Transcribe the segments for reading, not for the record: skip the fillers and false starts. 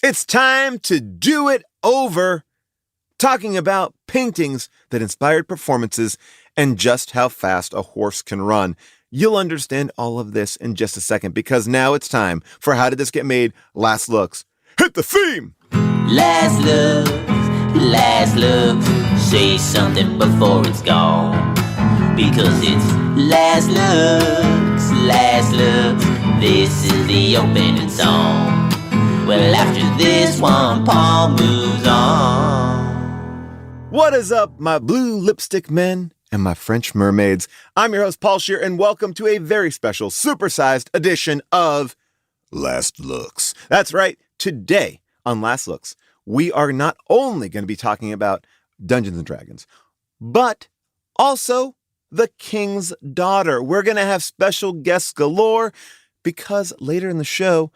It's time to do it over, talking about paintings that inspired performances and just how fast a horse can run. You'll understand all of this in just a second, because now it's time for How Did This Get Made? Last Looks. Hit the theme! Last looks, say something before it's gone. Because it's last looks, this is the opening song. Well, after this one, Paul moves on. What is up, my blue lipstick men and my French mermaids? I'm your host, Paul Scheer, and welcome to a very special, supersized edition of Last Looks. That's right. Today on Last Looks, we are not only going to be talking about Dungeons & Dragons, but also The King's Daughter. We're going to have special guests galore because later in the show,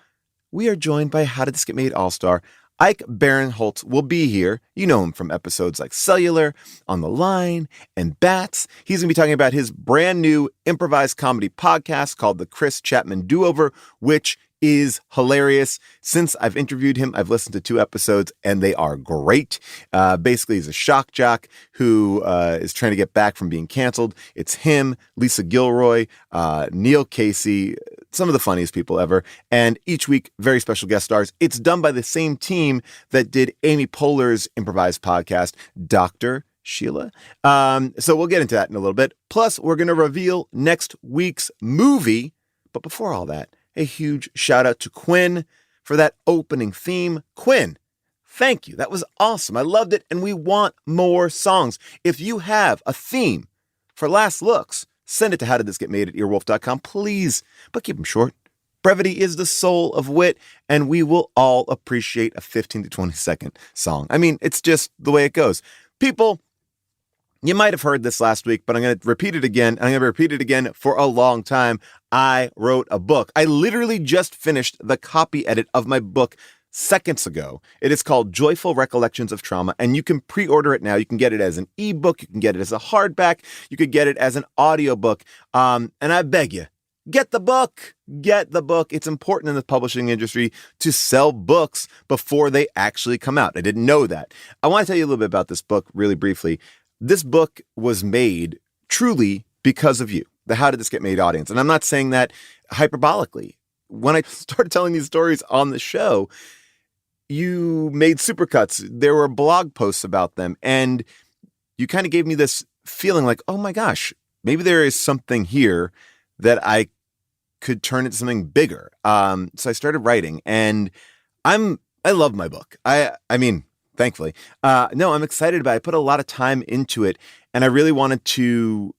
we are joined by How Did This Get Made All-Star. Ike Barinholtz will be here. You know him from episodes like Cellular, On the Line, and Bats. He's going to be talking about his brand new improvised comedy podcast called the Chris Chatman Do-Over, which is hilarious. Since I've interviewed him, I've listened to 2 episodes and they are great. Basically, he's a shock jock who is trying to get back from being canceled. It's him, Lisa Gilroy, Neil Casey, some of the funniest people ever. And each week, very special guest stars. It's done by the same team that did Amy Poehler's improvised podcast, Dr. Sheila. So we'll get into that in a little bit. Plus, we're going to reveal next week's movie. But before all that, a huge shout out to Quinn for that opening theme. Quinn, thank you. That was awesome. I loved it. And we want more songs. If you have a theme for Last Looks, send it to howdidthisgetmade@earwolf.com, please. But keep them short. Brevity is the soul of wit, and we will all appreciate a 15 to 20 second song. I mean, it's just the way it goes. People, you might have heard this last week, but I'm going to repeat it again. I'm going to repeat it again for a long time. I wrote a book. I literally just finished the copy edit of my book seconds ago. It is called Joyful Recollections of Trauma, and you can pre-order it now. You can get it as an ebook. You can get it as a hardback. You could get it as an audiobook. And I beg you, get the book. Get the book. It's important in the publishing industry to sell books before they actually come out. I didn't know that. I want to tell you a little bit about this book really briefly. This book was made truly because of you, the How Did This Get Made audience. And I'm not saying that hyperbolically. When I started telling these stories on the show, you made supercuts. There were blog posts about them. And you kind of gave me this feeling like, oh my gosh, maybe there is something here that I could turn into something bigger. So I started writing, and I love my book. I mean, thankfully. No, I'm excited about it. I put a lot of time into it, and I really wanted to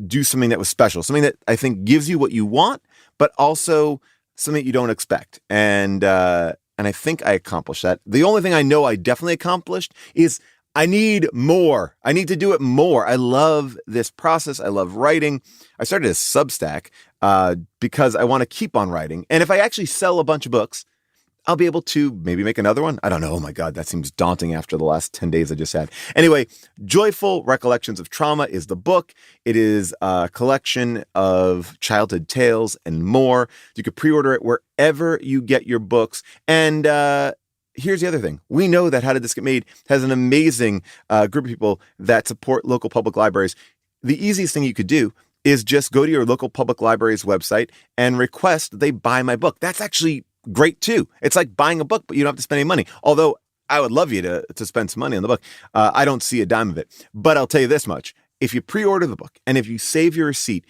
do something that was special, something that I think gives you what you want, but also something you don't expect. And I think I accomplished that. The only thing I know I definitely accomplished is I need more. I need to do it more. I love this process. I love writing. I started a Substack because I want to keep on writing. And if I actually sell a bunch of books, I'll be able to maybe make another one. I don't know. Oh my God, that seems daunting after the last 10 days I just had. Anyway, Joyful Recollections of Trauma is the book. It is a collection of childhood tales and more. You could pre-order it wherever you get your books. And here's the other thing. We know that How Did This Get Made has an amazing group of people that support local public libraries. The easiest thing you could do is just go to your local public library's website and request they buy my book. That's actually great too. It's like buying a book, but you don't have to spend any money. Although I would love you to spend some money on the book. I don't see a dime of it, but I'll tell you this much. If you pre-order the book and if you save your receipt,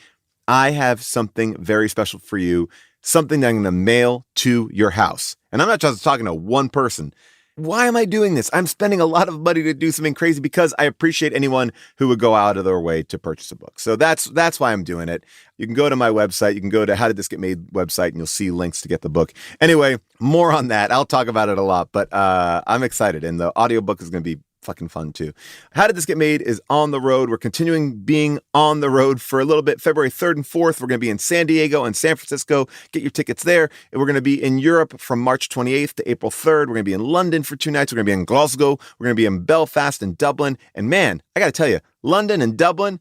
I have something very special for you, something that I'm going to mail to your house. And I'm not just talking to one person. Why am I doing this? I'm spending a lot of money to do something crazy because I appreciate anyone who would go out of their way to purchase a book. So that's why I'm doing it. You can go to my website. You can go to How Did This Get Made website, and you'll see links to get the book. Anyway, more on that. I'll talk about it a lot, but I'm excited. And the audiobook is going to be fucking fun too. How Did This Get Made is on the road. We're continuing being on the road for a little bit. February 3rd and 4th, we're going to be in San Diego and San Francisco. Get your tickets there. And we're going to be in Europe from March 28th to April 3rd. We're going to be in London for 2 nights. We're going to be in Glasgow. We're going to be in Belfast and Dublin. And man, I got to tell you, London and Dublin,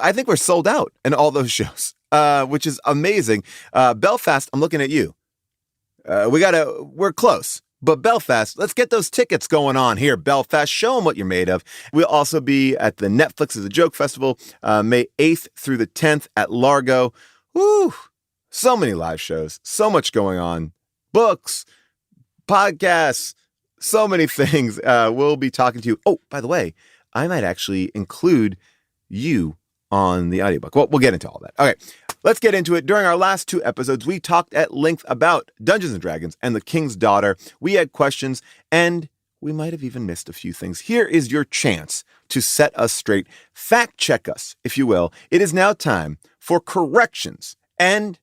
I think we're sold out in all those shows, which is amazing. Belfast, I'm looking at you. We're close. But Belfast, let's get those tickets going on here. Belfast, show them what you're made of. We'll also be at the Netflix is a Joke Festival, May 8th through the 10th at Largo. Woo! So many live shows, so much going on. Books, podcasts, so many things. We'll be talking to you. Oh, by the way, I might actually include you on the audiobook. Well, we'll get into all that. Okay, let's get into it. During our last 2 episodes, we talked at length about Dungeons & Dragons and the King's Daughter. We had questions, and we might have even missed a few things. Here is your chance to set us straight. Fact check us, if you will. It is now time for corrections and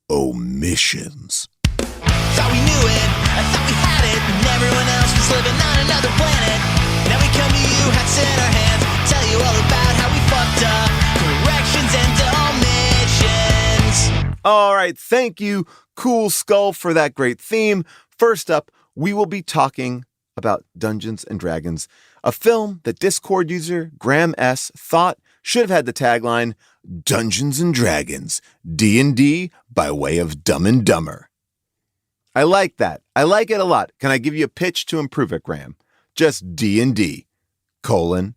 omissions. Thought we knew it, I thought we had it, and everyone else was living on another planet. Now we come to you, hats in our hands, tell you all about how we fucked up. Corrections and omissions. All right, thank you, Cool Skull, for that great theme. First up, we will be talking about Dungeons & Dragons, a film that Discord user Graham S. thought should have had the tagline, Dungeons & Dragons, D&D by way of Dumb and Dumber. I like that. I like it a lot. Can I give you a pitch to improve it, Graham? Just D&D, Dumb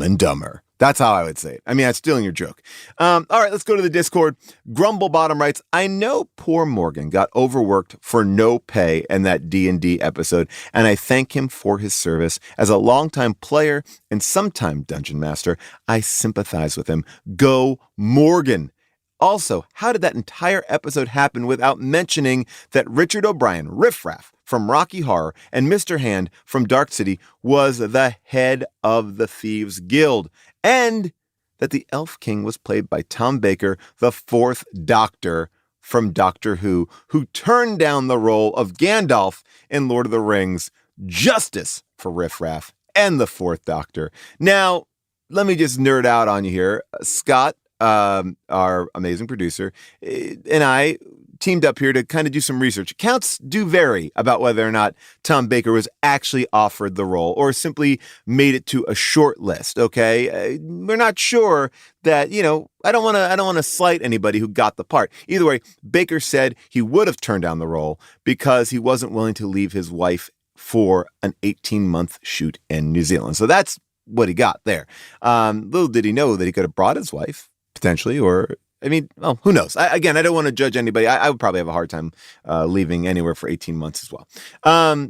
and Dumber. That's how I would say it. I mean, I'm stealing your joke. All right, let's go to the Discord. Grumblebottom writes, I know poor Morgan got overworked for no pay in that D&D episode, and I thank him for his service. As a longtime player and sometime dungeon master, I sympathize with him. Go Morgan. Also, how did that entire episode happen without mentioning that Richard O'Brien, Riffraff from Rocky Horror, and Mr. Hand from Dark City was the head of the Thieves Guild, and that the Elf King was played by Tom Baker, the 4th Doctor from Doctor Who turned down the role of Gandalf in Lord of the Rings. Justice for Riffraff and the 4th Doctor. Now, let me just nerd out on you here. Scott, our amazing producer, and I teamed up here to kind of do some research. Accounts do vary about whether or not Tom Baker was actually offered the role or simply made it to a short list. Okay, we're not sure that, I don't want to slight anybody who got the part. Either way, Baker said he would have turned down the role because he wasn't willing to leave his wife for an 18-month shoot in New Zealand. So that's what he got there. Little did he know that he could have brought his wife potentially, or who knows? I don't want to judge anybody. I would probably have a hard time leaving anywhere for 18 months as well.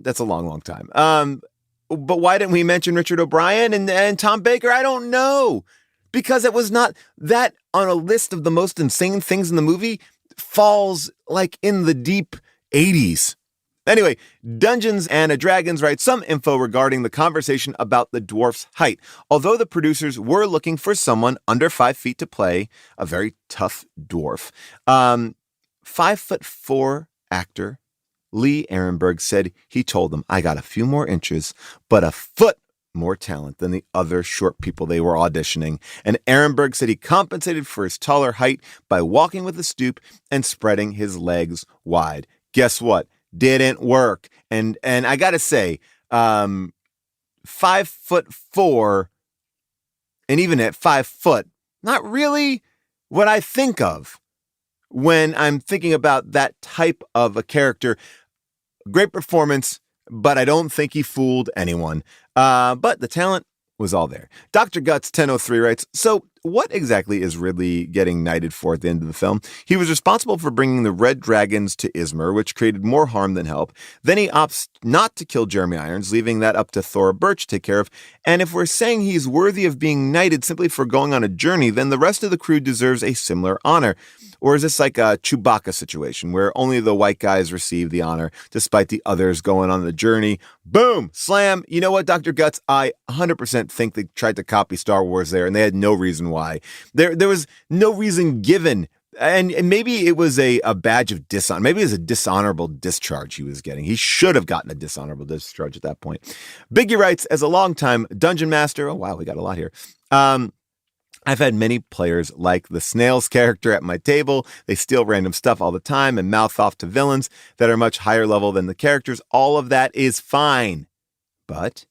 That's a long, long time. But why didn't we mention Richard O'Brien and Tom Baker? I don't know. Because it was not that on a list of the most insane things in the movie falls like in the deep 80s. Anyway, Dungeons and Dragons writes some info regarding the conversation about the dwarf's height. Although the producers were looking for someone under 5 feet to play a very tough dwarf, 5'4" actor Lee Ehrenberg said he told them, I got a few more inches, but a foot more talent than the other short people they were auditioning. And Ehrenberg said he compensated for his taller height by walking with a stoop and spreading his legs wide. Guess what? Didn't work. And I gotta say, 5'4", and even at 5 foot, not really what I think of when I'm thinking about that type of a character. Great performance, but I don't think he fooled anyone. But the talent was all there. Dr. Guts 1003 writes, so what exactly is Ridley getting knighted for at the end of the film? He was responsible for bringing the Red Dragons to Izmir, which created more harm than help. Then he opts not to kill Jeremy Irons, leaving that up to Thora Birch to take care of. And if we're saying he's worthy of being knighted simply for going on a journey, then the rest of the crew deserves a similar honor. Or is this like a Chewbacca situation where only the white guys receive the honor despite the others going on the journey? Boom! Slam! You know what, Dr. Guts? I 100% think they tried to copy Star Wars there, and they had no reason why. There was no reason given. And maybe it was a badge of dishonor. Maybe it was a dishonorable discharge he was getting. He should have gotten a dishonorable discharge at that point. Biggie writes, as a longtime dungeon master, oh wow, we got a lot here. I've had many players like the Snails character at my table. They steal random stuff all the time and mouth off to villains that are much higher level than the characters. All of that is fine, but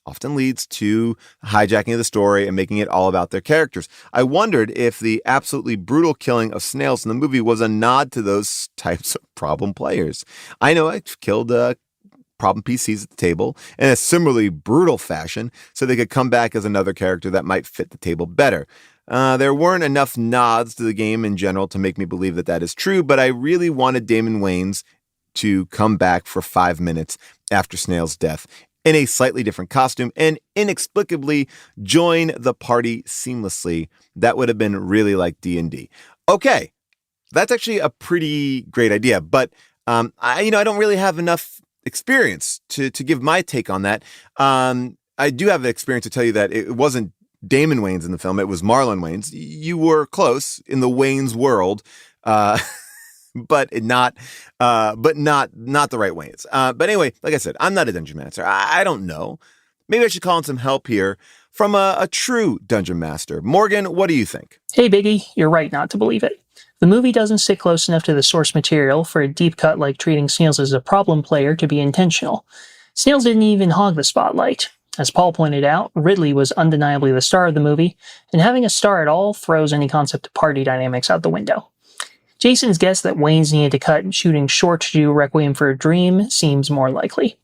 often leads to hijacking of the story and making it all about their characters. I wondered if the absolutely brutal killing of Snails in the movie was a nod to those types of problem players. I know I've killed problem PCs at the table in a similarly brutal fashion so they could come back as another character that might fit the table better. There weren't enough nods to the game in general to make me believe that that is true, but I really wanted Damon Wayans to come back for 5 minutes after Snail's death in a slightly different costume and inexplicably join the party seamlessly. That would have been really like D&D. Okay, that's actually a pretty great idea, but I don't really have enough experience to give my take on that. I do have experience to tell you that it wasn't Damon Wayans in the film; it was Marlon Wayans. You were close in the Wayans world, but not the right Wayans. But anyway, like I said, I'm not a dungeon master. I don't know. Maybe I should call in some help here from a true dungeon master. Morgan, what do you think? Hey, Biggie, you're right not to believe it. The movie doesn't stick close enough to the source material for a deep cut like treating Snails as a problem player to be intentional. Snails didn't even hog the spotlight. As Paul pointed out, Ridley was undeniably the star of the movie, and having a star at all throws any concept of party dynamics out the window. Jason's guess that Wayans needed to cut shooting short to do Requiem for a Dream seems more likely.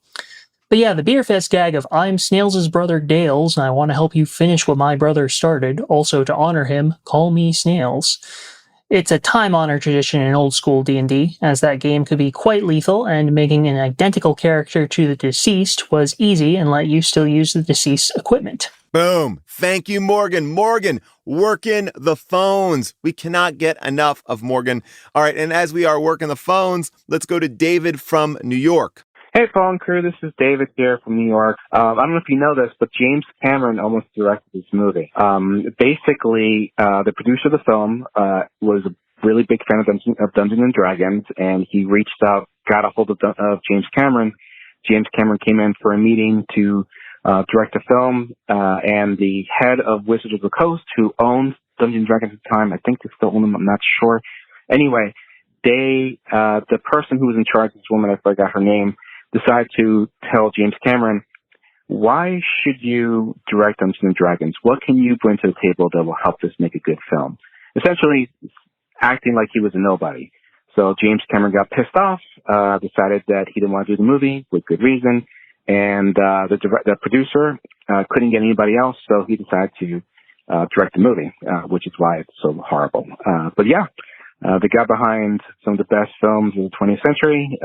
But yeah, the Beer Fest gag of I'm Snails' brother Dales, and I want to help you finish what my brother started, also to honor him, call me Snails. It's a time-honored tradition in old-school D&D, as that game could be quite lethal, and making an identical character to the deceased was easy and let you still use the deceased's equipment. Boom. Thank you, Morgan. Morgan, working the phones. We cannot get enough of Morgan. All right, and as we are working the phones, let's go to David from New York. Hey, Paul and crew, this is David here from New York. I don't know if you know this, but James Cameron almost directed this movie. Basically, the producer of the film was a really big fan of Dungeons and Dragons, and he reached out, got a hold of James Cameron. James Cameron came in for a meeting to direct the film, and the head of Wizards of the Coast, who owned Dungeons and Dragons at the time, I think they still own them, I'm not sure. Anyway, the person who was in charge, this woman, I forgot her name, decided to tell James Cameron, why should you direct Dungeons and Dragons? What can you bring to the table that will help this make a good film? Essentially, acting like he was a nobody. So James Cameron got pissed off, decided that he didn't want to do the movie with good reason, and the producer couldn't get anybody else, so he decided to direct the movie, which is why it's so horrible. But yeah, the guy behind some of the best films of the 20th century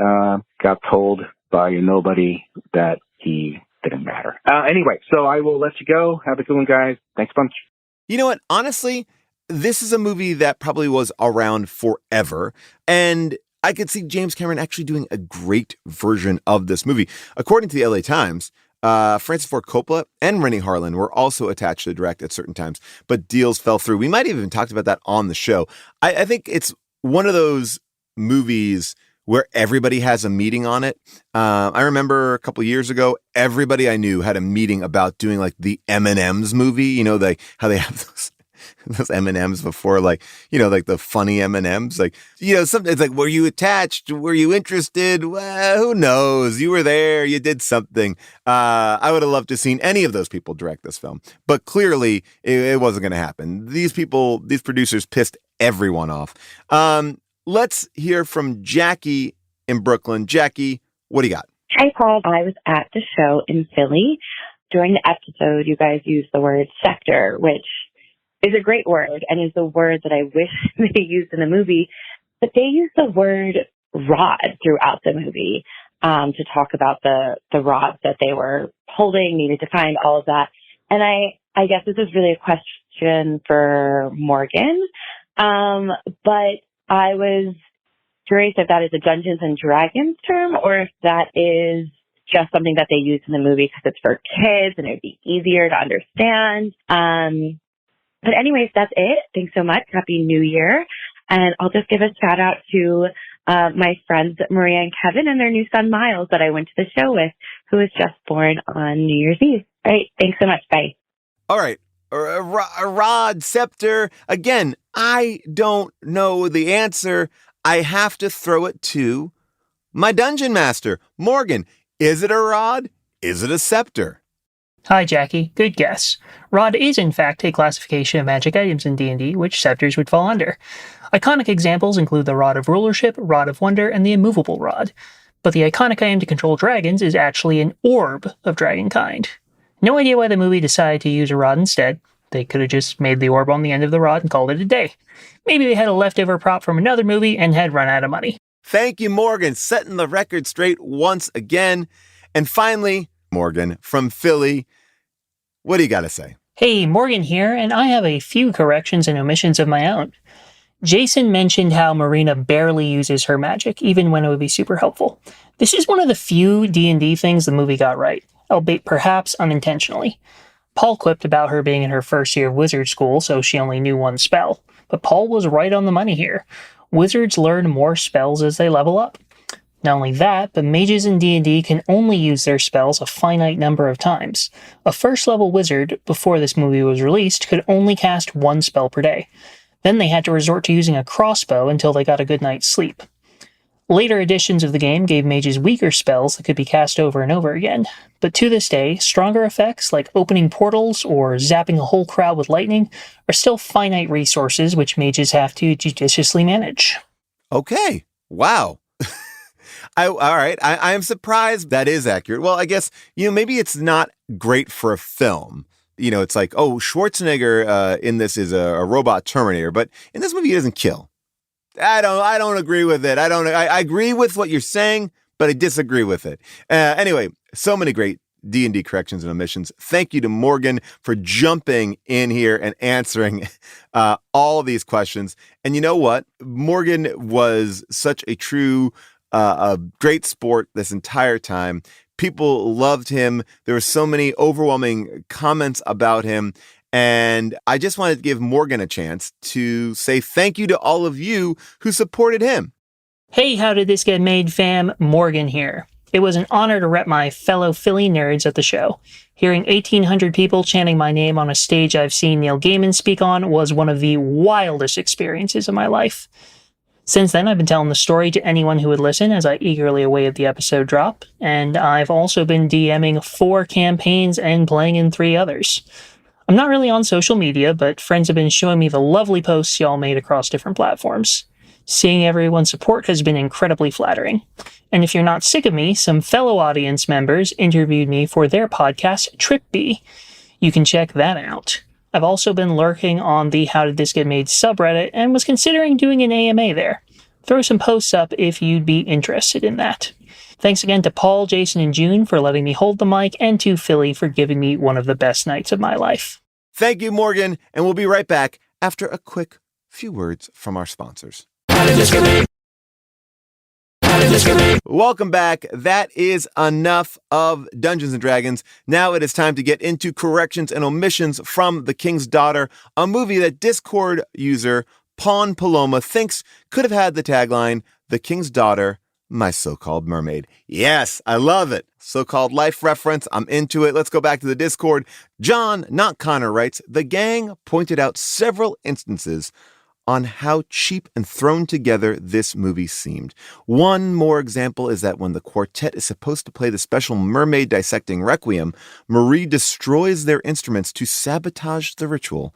got told by a nobody that he didn't matter. Anyway, so I will let you go. Have a good one, guys. Thanks a bunch. You know what? Honestly, this is a movie that probably was around forever, and I could see James Cameron actually doing a great version of this movie. According to the LA Times, Francis Ford Coppola and Rennie Harlin were also attached to direct at certain times, but deals fell through. We might have even talked about that on the show. I think it's one of those movies where everybody has a meeting on it. I remember a couple years ago, everybody I knew had a meeting about doing like the M&M's movie. You know, how they have those M&Ms before, like, you know, like the funny M&Ms, like, you know, it's like, were you attached? Were you interested? Well, who knows? You were there. You did something. I would have loved to have seen any of those people direct this film, but clearly it wasn't going to happen. These producers pissed everyone off. Let's hear from Jackie in Brooklyn. Jackie, what do you got? Hi, Paul. I was at the show in Philly. During the episode, you guys used the word sector, which is a great word and is the word that I wish they used in the movie. But they used the word rod throughout the movie to talk about the rods that they were holding, needed to find, all of that. And I guess this is really a question for Morgan. But I was curious if that is a Dungeons and Dragons term or if that is just something that they use in the movie because it's for kids and it would be easier to understand. But anyways, that's it. Thanks so much. Happy New Year. And I'll just give a shout out to my friends Maria and Kevin and their new son Miles that I went to the show with, who was just born on New Year's Eve. All right. Thanks so much. Bye. All right. A rod, scepter. Again, I don't know the answer. I have to throw it to my dungeon master, Morgan. Is it a rod? Is it a scepter? Hi, Jackie. Good guess. Rod is, in fact, a classification of magic items in D&D, which scepters would fall under. Iconic examples include the Rod of Rulership, Rod of Wonder, and the Immovable Rod. But the iconic item to control dragons is actually an orb of dragon kind. No idea why the movie decided to use a rod instead. They could have just made the orb on the end of the rod and called it a day. Maybe they had a leftover prop from another movie and had run out of money. Thank you, Morgan, setting the record straight once again. And finally, Morgan from Philly, what do you got to say? Hey, Morgan here, and I have a few corrections and omissions of my own. Jason mentioned how Marina barely uses her magic, even when it would be super helpful. This is one of the few D&D things the movie got right, albeit perhaps unintentionally. Paul quipped about her being in her first year of wizard school, so she only knew one spell. But Paul was right on the money here. Wizards learn more spells as they level up. Not only that, but mages in D&D can only use their spells a finite number of times. A first-level wizard, before this movie was released, could only cast one spell per day. Then they had to resort to using a crossbow until they got a good night's sleep. Later editions of the game gave mages weaker spells that could be cast over and over again, but to this day, stronger effects like opening portals or zapping a whole crowd with lightning are still finite resources which mages have to judiciously manage. Okay. Wow. All right. I am surprised that is accurate. Well, I guess, maybe it's not great for a film. It's like, oh, Schwarzenegger in this is a robot Terminator, but in this movie he doesn't kill. I don't agree with it. I agree with what you're saying, but I disagree with it. Anyway, so many great D&D corrections and omissions. Thank you to Morgan for jumping in here and answering all these questions. And you know what? Morgan was such a true, a great sport this entire time. People loved him. There were so many overwhelming comments about him. And I just wanted to give Morgan a chance to say thank you to all of you who supported him. Hey, how did this get made, fam? Morgan here. It was an honor to rep my fellow Philly nerds at the show. Hearing 1,800 people chanting my name on a stage I've seen Neil Gaiman speak on was one of the wildest experiences of my life. Since then, I've been telling the story to anyone who would listen as I eagerly awaited the episode drop, and I've also been DMing 4 campaigns and playing in 3 others. I'm not really on social media, but friends have been showing me the lovely posts y'all made across different platforms. Seeing everyone's support has been incredibly flattering. And if you're not sick of me, some fellow audience members interviewed me for their podcast, Trip B. You can check that out. I've also been lurking on the How Did This Get Made subreddit and was considering doing an AMA there. Throw some posts up if you'd be interested in that. Thanks again to Paul, Jason, and June for letting me hold the mic, and to Philly for giving me one of the best nights of my life. Thank you, Morgan, and we'll be right back after a quick few words from our sponsors. Welcome back. That is enough of Dungeons & Dragons. Now it is time to get into corrections and omissions from The King's Daughter, a movie that Discord user Pawn Paloma thinks could have had the tagline, The King's Daughter, My So-Called Mermaid. Yes, I love it. So-called life reference. I'm into it. Let's go back to the Discord. John, not Connor, writes, the gang pointed out several instances on how cheap and thrown together this movie seemed. One more example is that when the quartet is supposed to play the special mermaid dissecting requiem, Marie destroys their instruments to sabotage the ritual,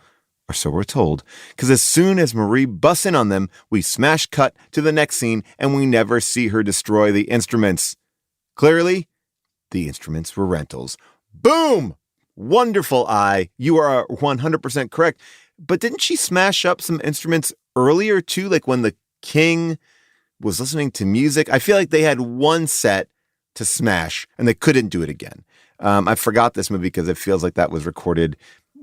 or so we're told, because as soon as Marie busts in on them, we smash cut to the next scene and we never see her destroy the instruments. Clearly, the instruments were rentals. Boom! Wonderful, Eye. You are 100% correct. But didn't she smash up some instruments earlier too? Like when the king was listening to music? I feel like they had one set to smash and they couldn't do it again. I forgot this movie because it feels like that was recorded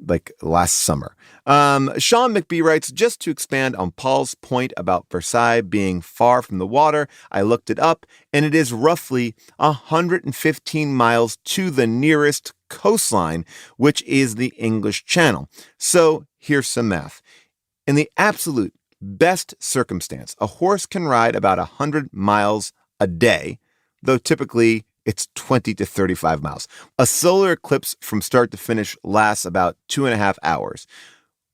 like last summer. Sean McBee writes, just to expand on Paul's point about Versailles being far from the water, I looked it up and it is roughly 115 miles to the nearest coastline, which is the English Channel. So here's some math. In the absolute best circumstance, a horse can ride about 100 miles a day, though typically it's 20 to 35 miles. A solar eclipse from start to finish lasts about 2.5 hours,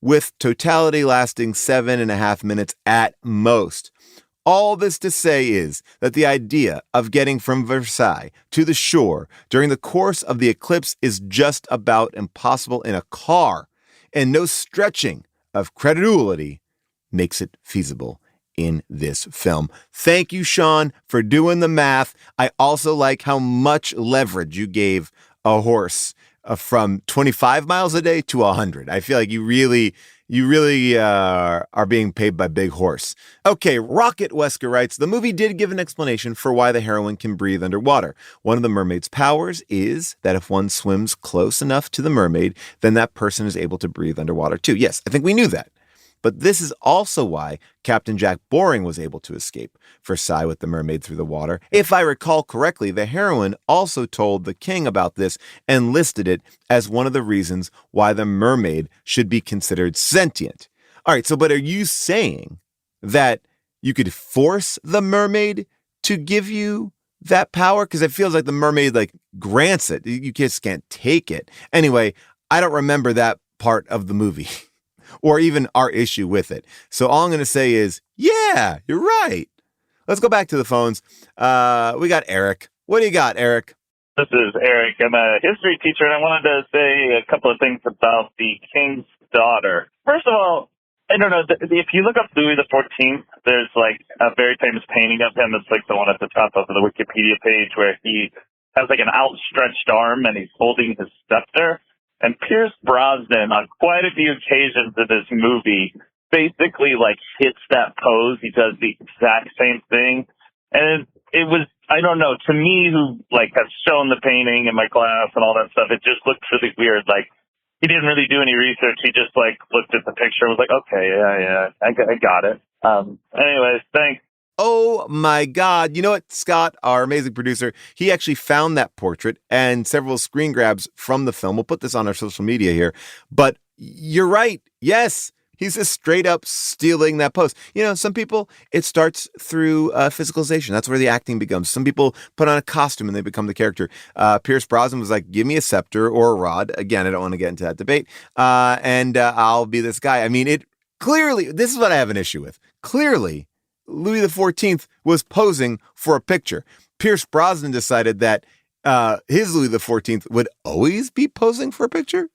with totality lasting 7.5 minutes at most. All this to say is that the idea of getting from Versailles to the shore during the course of the eclipse is just about impossible in a car, and no stretching of credulity makes it feasible in this film. Thank you, Sean, for doing the math. I also like how much leverage you gave a horse from 25 miles a day to 100. I feel like you really are being paid by Big Horse. Okay, Rocket Wesker writes, the movie did give an explanation for why the heroine can breathe underwater. One of the mermaid's powers is that if one swims close enough to the mermaid, then that person is able to breathe underwater too. Yes, I think we knew that. But this is also why Captain Jack Boring was able to escape Versailles with the mermaid through the water. If I recall correctly, the heroine also told the king about this and listed it as one of the reasons why the mermaid should be considered sentient. All right, so but are you saying that you could force the mermaid to give you that power? Because it feels like the mermaid grants it. You just can't take it. Anyway, I don't remember that part of the movie. Or even our issue with it. So all I'm going to say is, yeah, you're right. Let's go back to the phones. We got Eric. What do you got, Eric? This is Eric. I'm a history teacher, and I wanted to say a couple of things about the king's daughter. First of all, I don't know, if you look up Louis XIV, there's a very famous painting of him. It's the one at the top of the Wikipedia page where he has an outstretched arm and he's holding his scepter. And Pierce Brosnan, on quite a few occasions in this movie, basically hits that pose. He does the exact same thing. And it was, I don't know, to me who have shown the painting in my class and all that stuff, it just looked really weird. He didn't really do any research. He just looked at the picture and was okay, yeah, I got it. Anyways, thanks. Oh my God. You know what, Scott, our amazing producer, he actually found that portrait and several screen grabs from the film. We'll put this on our social media here. But you're right. Yes, he's just straight up stealing that pose. You know, some people, it starts through physicalization. That's where the acting becomes. Some people put on a costume and they become the character. Pierce Brosnan was give me a scepter or a rod. Again, I don't want to get into that debate. And I'll be this guy. I mean, it clearly, this is what I have an issue with. Clearly, Louis XIV was posing for a picture. Pierce Brosnan decided that his Louis XIV would always be posing for a picture.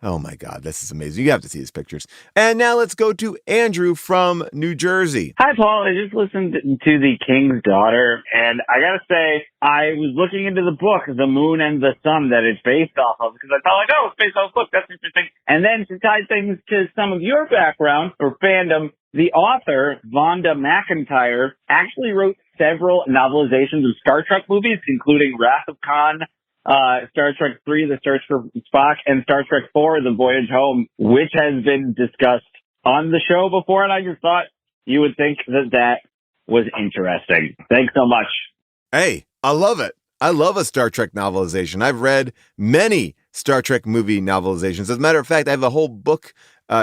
Oh my God, this is amazing. You have to see his pictures. And now let's go to Andrew from New Jersey. Hi, Paul. I just listened to The King's Daughter, and I gotta say, I was looking into the book, The Moon and the Sun, that it's based off of, because I thought, oh, it's based off a book. That's interesting. And then to tie things to some of your background or fandom, the author, Vonda McIntyre, actually wrote several novelizations of Star Trek movies, including Wrath of Khan, Star Trek 3, The Search for Spock, and Star Trek 4, The Voyage Home, which has been discussed on the show before, and I just thought you would think that was interesting. Thanks so much. Hey, I love it. I love a Star Trek novelization. I've read many Star Trek movie novelizations. As a matter of fact, I have a whole book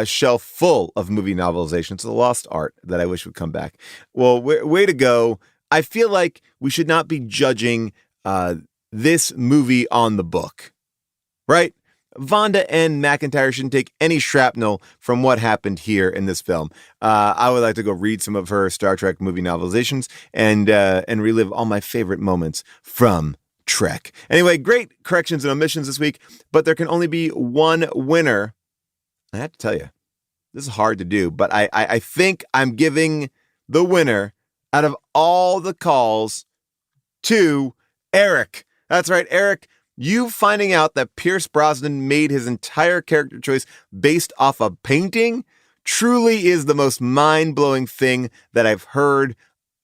shelf full of movie novelizations, the lost art that I wish would come back. Well, way to go. I feel like we should not be judging this movie on the book, right? Vonda and McIntyre shouldn't take any shrapnel from what happened here in this film. I would like to go read some of her Star Trek movie novelizations and relive all my favorite moments from Trek. Anyway, great corrections and omissions this week, but there can only be one winner. I have to tell you, this is hard to do, but I think I'm giving the winner out of all the calls to Eric. That's right, Eric. You finding out that Pierce Brosnan made his entire character choice based off a painting truly is the most mind-blowing thing that I've heard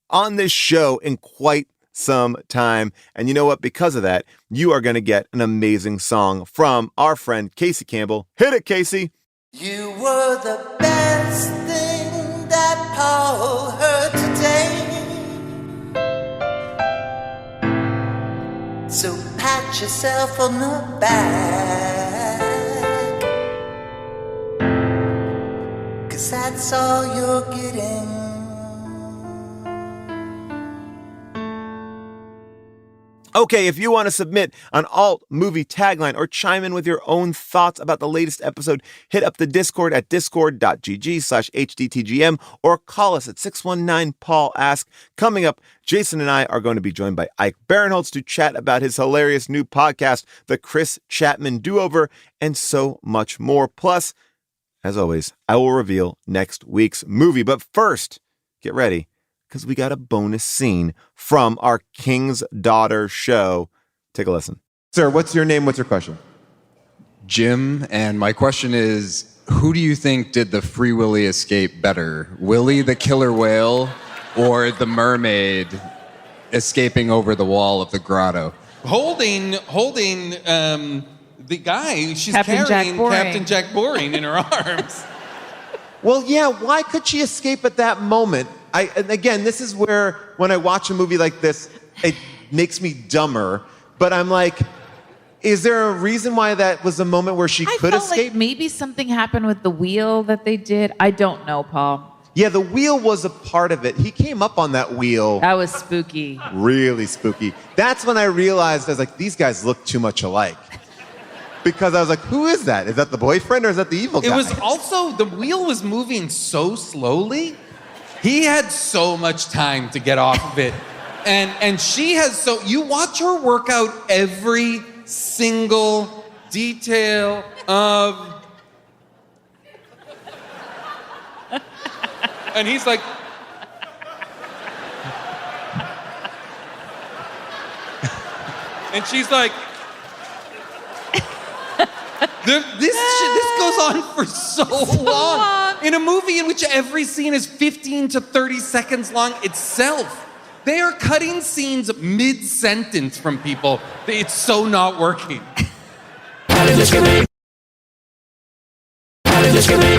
on this show in quite some time. And you know what? Because of that, you are going to get an amazing song from our friend Casey Campbell. Hit it, Casey. You were the best thing that Paul heard today. So pat yourself on the back, 'cause that's all you're getting. Okay, if you want to submit an alt movie tagline or chime in with your own thoughts about the latest episode, hit up the Discord at discord.gg/HDTGM or call us at 619-PAUL-ASK. Coming up, Jason and I are going to be joined by Ike Barinholtz to chat about his hilarious new podcast, the Chris Chatman Do-Over, and so much more. Plus, as always, I will reveal next week's movie. But first, get ready, because we got a bonus scene from our King's Daughter show. Take a listen. Sir, what's your name? What's your question? Jim, and my question is, who do you think did the Free Willy escape better? Willie the killer whale or the mermaid escaping over the wall of the grotto? Holding the guy she's Captain carrying, Jack Boring. Captain Jack Boring, in her arms. Well, yeah, why could she escape at that moment? And again, this is where, when I watch a movie like this, it makes me dumber. But I'm like, is there a reason why that was a moment where she could felt escape? like maybe something happened with the wheel that they did. I don't know, Paul. Yeah, the wheel was a part of it. He came up on that wheel. That was spooky. Really spooky. That's when I realized, I was like, these guys look too much alike. Because I was like, who is that? Is that the boyfriend or is that the evil guy? It was also, the wheel was moving so slowly. He had so much time to get off of it. And she has you watch her work out every single detail of... And he's like... And she's like... This goes on for so long. In a movie in which every scene is 15 to 30 seconds long itself. They are cutting scenes mid-sentence from people. It's so not working. Hey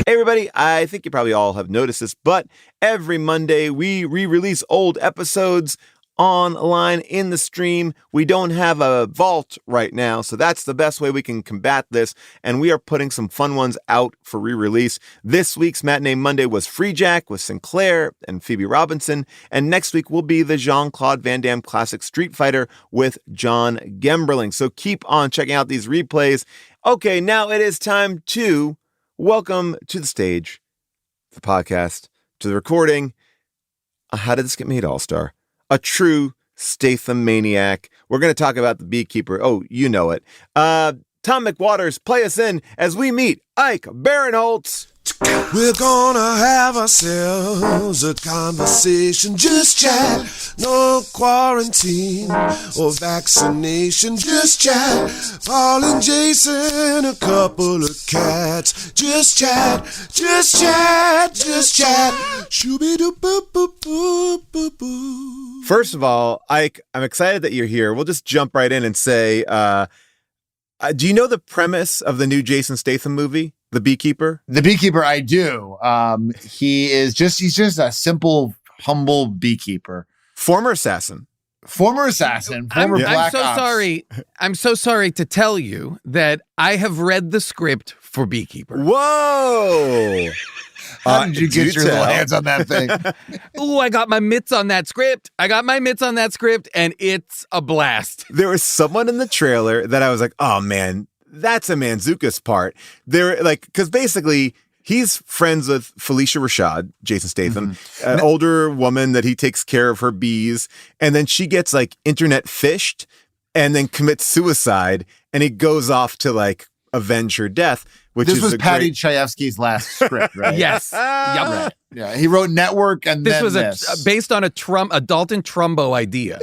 everybody, I think you probably all have noticed this, but every Monday we re-release old episodes online in the stream. We don't have a vault right now, so that's the best way we can combat this, and we are putting some fun ones out for re-release. This week's Matinee Monday was Free Jack with Sinclair and Phoebe Robinson, and next week will be the Jean-Claude Van Damme classic Street Fighter with John Gemberling. So keep on checking out these replays. Okay, now it is time to welcome to the stage, the podcast, to the recording, How Did This Get Made All-Star? A true Statham maniac. We're going to talk about the beekeeper. Oh, you know it. Tom McWaters, play us in as we meet Ike Barinholtz. We're gonna have ourselves a conversation, just chat. No quarantine or vaccination, just chat. Paul and Jason, a couple of cats, just chat, just chat, just chat. Shooby-doo-boo-boo-boo-boo. First of all, Ike, I'm excited that you're here. We'll just jump right in and say, do you know the premise of the new Jason Statham movie? The Beekeeper? The Beekeeper, I do. He's just a simple, humble beekeeper. Former assassin. Former assassin. Former Black Ops. I'm so sorry to tell you that I have read the script for Beekeeper. Whoa! How did you get your little hands on that thing? Ooh, I got my mitts on that script. And it's a blast. There was someone in the trailer that I was like, oh man, that's a Manzukis part. They're like, because basically he's friends with Felicia Rashad, Jason Statham, an older woman that he takes care of her bees. And then she gets like internet fished and then commits suicide. And he goes off to like avenge her death, which this is was Patty Chayefsky's last script, right? Yes. Yep. Right. Yeah. He wrote Network and this was based on a Dalton Trumbo idea.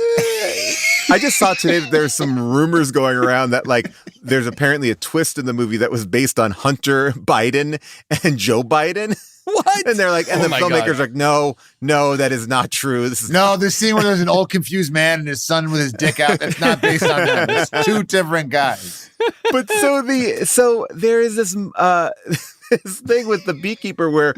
I just saw today that there's some rumors going around that like there's apparently a twist in the movie that was based on Hunter Biden and Joe Biden. What? And they're like, and the filmmakers are like, no, that is not true. This is this scene where there's an old confused man and his son with his dick out. That's not based on them. It's two different guys. But so there is this this thing with the Beekeeper where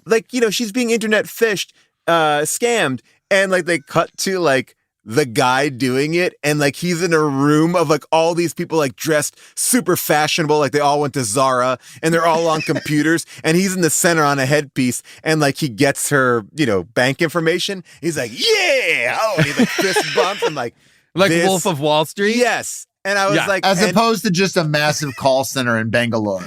like, you know, she's being internet fished, scammed, and like they cut to like the guy doing it, and like he's in a room of like all these people like dressed super fashionable, like they all went to Zara and they're all on computers, and he's in the center on a headpiece, and like he gets her, you know, bank information. He's like, yeah, oh, and he like fist bumps and like this. Wolf of Wall Street. Yes. And I was like, as opposed to just a massive call center in Bangalore.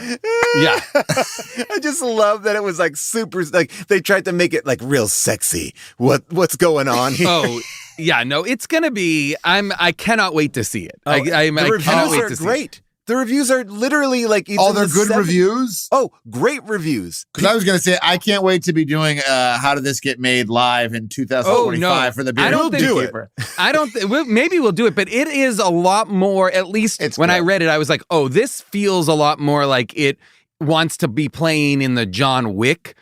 Yeah. I just love that it was like super, like they tried to make it like real sexy. What's going on here? Oh, yeah, no, it's going to be, I cannot wait to see it. The reviews are great. The reviews are literally like it's Oh, in they're the good 70s. reviews? Oh, great reviews. Because I was going to say, I can't wait to be doing How Did This Get Made live in 2025 for the Beer I don't think Beekeeper. I don't. Maybe we'll do it, but it is a lot more. At least when I read it, I was like, "Oh, this feels a lot more like it wants to be playing in the John Wick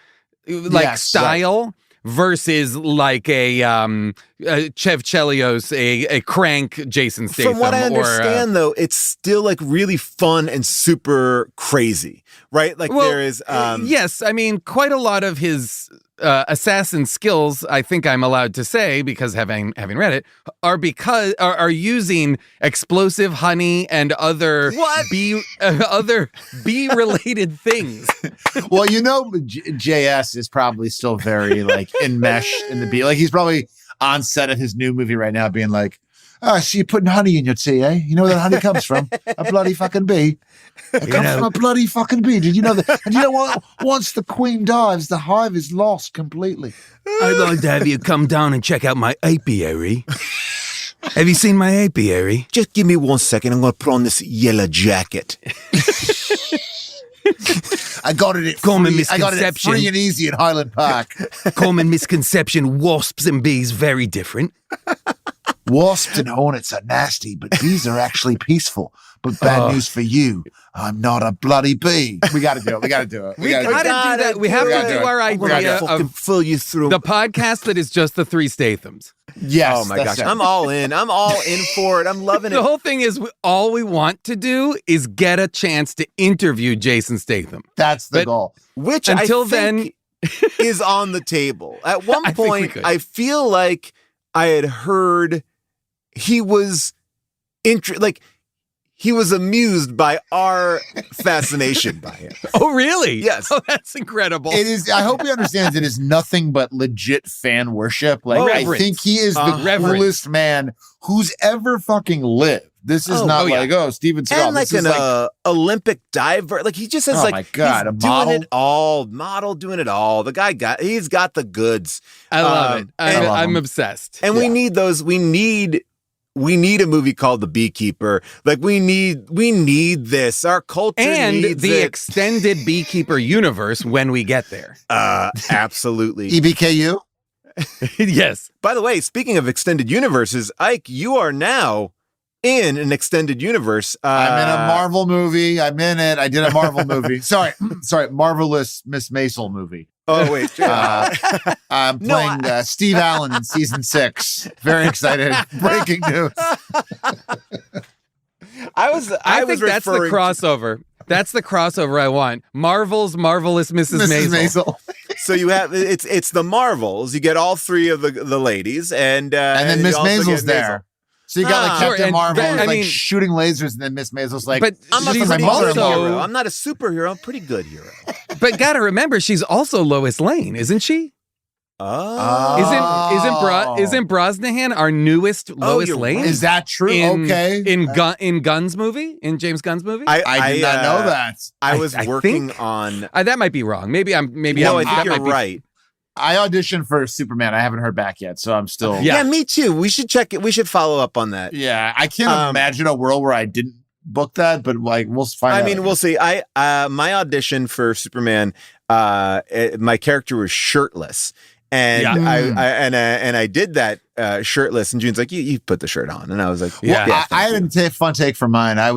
style versus like a Chev Chelios, a crank Jason Statham." From what I understand, though, it's still like really fun and super crazy, right? Like there is. Yes, I mean, quite a lot of his assassin skills, I think I'm allowed to say, because having read it, are using explosive honey and other bee related things. Well, JS is probably still very like enmeshed in the bee. Like he's probably on set of his new movie right now, being like, "Oh, so you're putting honey in your tea, eh? You know where that honey comes from? A bloody fucking bee. It comes from a bloody fucking bee. Did you know that? And you know what? Once the queen dives, the hive is lost completely." I'd like to have you come down and check out my apiary. Have you seen my apiary? Just give me 1 second. I'm going to put on this yellow jacket. I got it at free and easy at Highland Park. Common misconception: wasps and bees very different. Wasps and hornets are nasty, but bees are actually peaceful. But bad news for you, I'm not a bloody bee. We got to do it. We got to do it. We got to do that. We have to do our idea of fill you through the podcast that is just the three Stathams. Yes. Oh my gosh. I'm all in. I'm all in for it. I'm loving it. The whole thing is all we want to do is get a chance to interview Jason Statham. That's the goal. Which until I think is on the table. At one point, I feel like I had heard he was he was amused by our fascination by him. Oh, really? Yes. Oh, that's incredible. It is. I hope he understands it is nothing but legit fan worship. Like I think he is the coolest man who's ever fucking lived. This is not Steven Seagal. And like an Olympic diver. Like he just has my God, he's doing it all. Model doing it all. The guy he's got the goods. I love it. I'm obsessed. And we need those. We need a movie called The Beekeeper. Like we need this. Our culture needs the it. extended Beekeeper universe when we get there. Absolutely. EBKU? Yes. By the way, speaking of extended universes, Ike, you are now in an extended universe. I'm in a Marvel movie. I'm in it. I did a Marvel movie. Sorry, Marvelous Miss Maisel movie. Oh, wait. I'm playing Steve Allen in season 6. Very excited. Breaking news. I think that's the crossover. That's the crossover I want. Marvel's Marvelous Mrs. Maisel. So you have it's the Marvels. You get all three of the ladies, and then Miss Maisel's there. So you got like Captain Marvel shooting lasers, and then Miss Maisel's like, but I'm she's my also, I'm not a superhero. I'm a pretty good hero. But gotta remember, she's also Lois Lane, isn't she? Oh, isn't Brosnahan our newest Lois Lane? Is that true? In Gunn's movie, in James Gunn's movie, I did not know that. I was working on that. Might be wrong. Maybe I think you're right. I auditioned for Superman. I haven't heard back yet, so I'm still. Yeah, me too. We should check it. We should follow up on that. Yeah, I can't imagine a world where I didn't book that, but like we'll find out. I mean, we'll see. My audition for Superman, my character was shirtless. And I did that shirtless, and June's like, "You put the shirt on," and I was like, I had a fun take for mine. I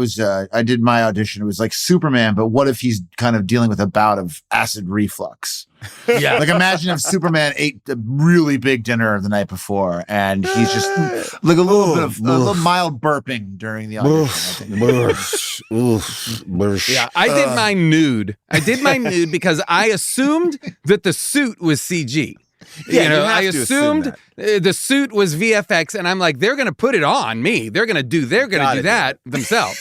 did my audition. It was like Superman, but what if he's kind of dealing with a bout of acid reflux? Yeah, like imagine if Superman ate a really big dinner the night before, and he's just like a little mild burping during the audition. Yeah, I did my nude. I did my nude because I assumed that the suit was CG. Yeah, I assumed the suit was VFX, and I'm like, they're going to put it on me. They're going to do that themselves.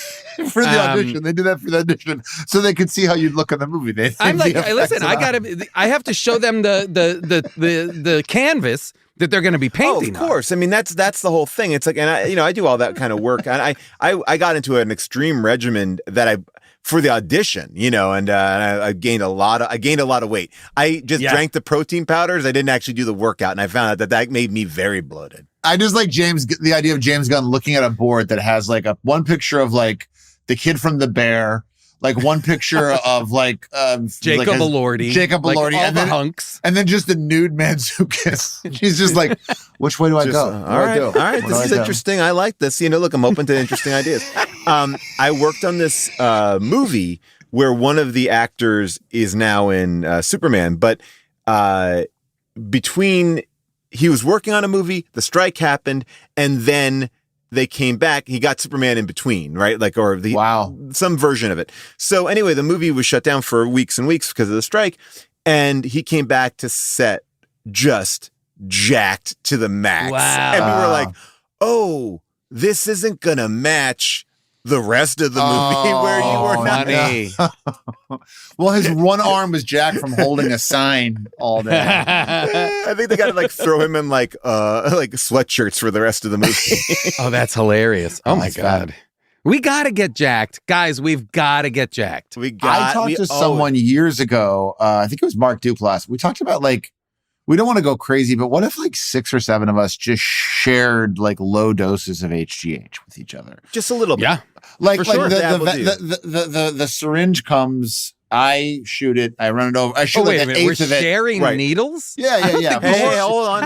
For the audition, they did that for the audition, so they could see how you'd look in the movie. I'm like, listen, I have to show them the canvas that they're going to be painting. Oh, of course. I mean, that's the whole thing. It's like, and I do all that kind of work. And I got into an extreme regimen that for the audition, and I gained a lot of weight. I just drank the protein powders. I didn't actually do the workout, and I found out that made me very bloated. I just like the idea of James Gunn looking at a board that has like one picture of like the kid from The Bear, like one picture of Jacob Elordi, and then hunks, and then just the nude Mantzoukas. And she's just like, which way do I go? All right, this is interesting. I like this. Look, I'm open to interesting ideas. I worked on this movie where one of the actors is now in Superman, but between he was working on a movie, the strike happened, and then they came back. He got Superman in between, right? Some version of it. So anyway, the movie was shut down for weeks and weeks because of the strike, and he came back to set just jacked to the max. Wow. And we were like, oh, this isn't gonna match the rest of the movie where you were not. Well, his one arm was jacked from holding a sign all day. I think they got to throw him in like sweatshirts for the rest of the movie. Oh, that's hilarious. Oh my God. We got to get jacked. Guys, we've got to get jacked. I talked to someone years ago. I think it was Mark Duplass. We talked about we don't want to go crazy, but what if 6 or 7 of us just shared low doses of HGH with each other? Just a little bit. Yeah. The syringe comes, I shoot it, I run it over. I shoot an eighth of it. We're sharing needles? Yeah. Hey, hold on.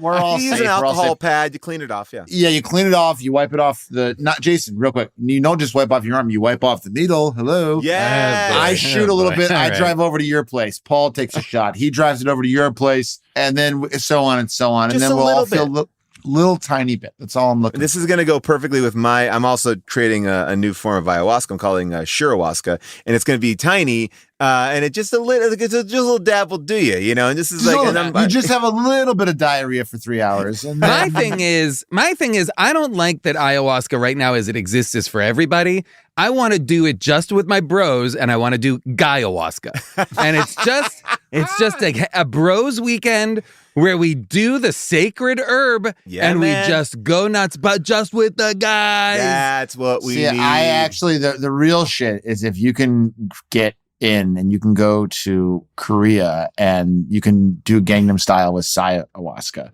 We're all you use safe. an alcohol pad, you clean it off, yeah. Yeah, you clean it off, you wipe it off not Jason, real quick. You don't just wipe off your arm, you wipe off the needle. Hello. Yeah. I shoot a little bit, I drive over to your place. Paul takes a shot. He drives it over to your place, and then so on and so on. Just and then we'll all bit. feel little tiny bit. That's all I'm looking This is going to go perfectly with I'm also creating a new form of ayahuasca. I'm calling Shirawaska, and it's going to be tiny, and it's just a little dab will do you, and this is you just have a little bit of diarrhea for 3 hours. And My thing is, I don't like that ayahuasca right now as it exists is for everybody. I want to do it just with my bros, and I want to do Gayawaska. And it's just a bros weekend where we do the sacred herb and we just go nuts, but just with the guys. That's what we need. I actually, the real shit is if you can get in and you can go to Korea and you can do Gangnam Style with ayahuasca.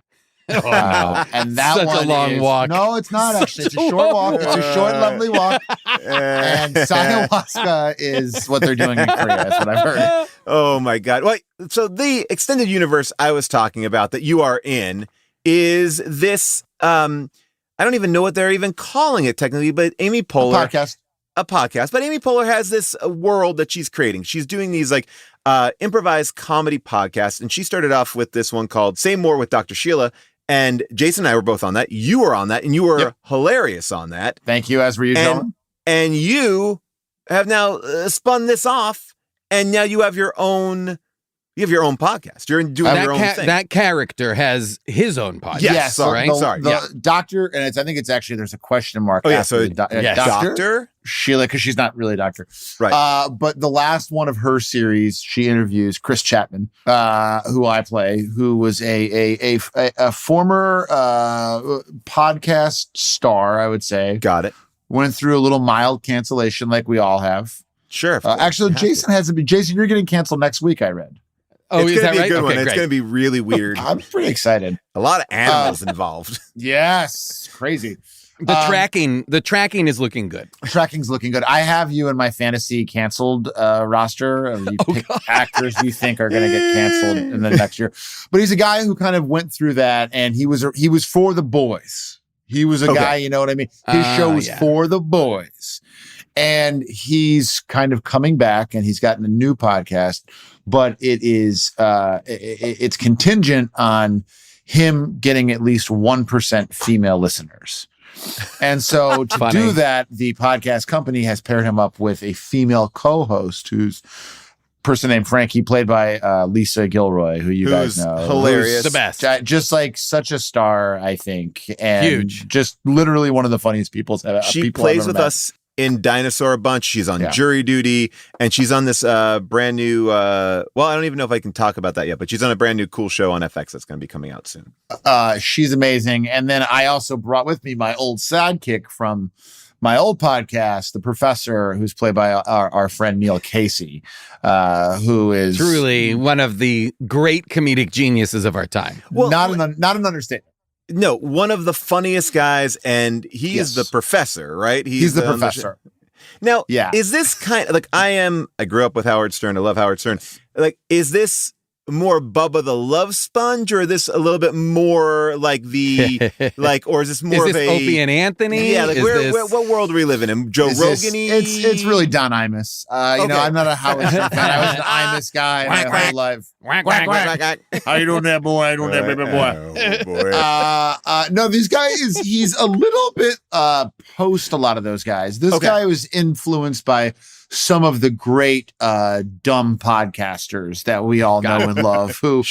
And that such a long walk. No, it's not actually. It's a short walk. It's a short, lovely walk. And ayahuasca is what they're doing in Korea. That's what I've heard. Oh my God. Well, so the extended universe I was talking about that you are in is this, I don't even know what they're even calling it technically, but Amy Poehler. A podcast. But Amy Poehler has this world that she's creating. She's doing these improvised comedy podcasts. And she started off with this one called Say More with Dr. Sheila. And Jason and I were both on that. You were on that, and you were hilarious on that. Thank you. As were you, Dylan. And you have now spun this off, and now you have your own. You have your own podcast. You're doing your own thing. That character has his own podcast. Yes. Sorry. The doctor, and I think it's actually there's a question mark. Oh yeah. So Dr. Sheila, because she's not really a doctor, right? But the last one of her series, she interviews Chris Chatman, who I play, who was a former podcast star, I would say. Got it. Went through a little mild cancellation, like we all have. Sure. Actually, Jason hasn't been. Jason, you're getting canceled next week. I read. Oh, it's going to be right? a good one. Okay, it's going to be really weird. I'm pretty excited. A lot of animals involved. Yes, crazy. The tracking is looking good. Tracking's looking good. I have you in my fantasy canceled roster. You pick actors you think are going to get canceled in the next year. But he's a guy who kind of went through that, and he was for the boys. He was a guy, you know what I mean? His show was for the boys. And he's kind of coming back, and he's gotten a new podcast, but it is it's contingent on him getting at least 1% female listeners. And so to do that, the podcast company has paired him up with a female co-host who's person named Frankie, played by Lisa Gilroy, who you guys know. Hilarious. Who's the best. Just like such a star, I think. And huge. Just literally one of the funniest people. She plays with us in Dinosaur a bunch. She's on jury duty, and she's on this brand new, well, I don't even know if I can talk about that yet, but she's on a brand new cool show on FX that's going to be coming out soon. She's amazing. And then I also brought with me my old sidekick from my old podcast, The Professor, who's played by our friend Neil Casey, who is truly one of the great comedic geniuses of our time. Well, not an understatement. No, one of the funniest guys, and he is the professor, right? He's the professor. Now, Yeah. is this kind of like I grew up with Howard Stern. I love Howard Stern. Like, is this more Bubba the Love Sponge, or is this a little bit more like the or is this more is this of a Opie and Anthony? Yeah, like what world are we living in? Joe Rogan-y? It's really Don Imus. You know, I'm not a Howard Stern fan. I was an Imus guy my whole life. Quack, quack, quack. How you doing there, boy? How you doing there, baby boy? Oh, boy. No, he's a little bit post a lot of those guys. This guy was influenced by some of the great dumb podcasters that we all know and love who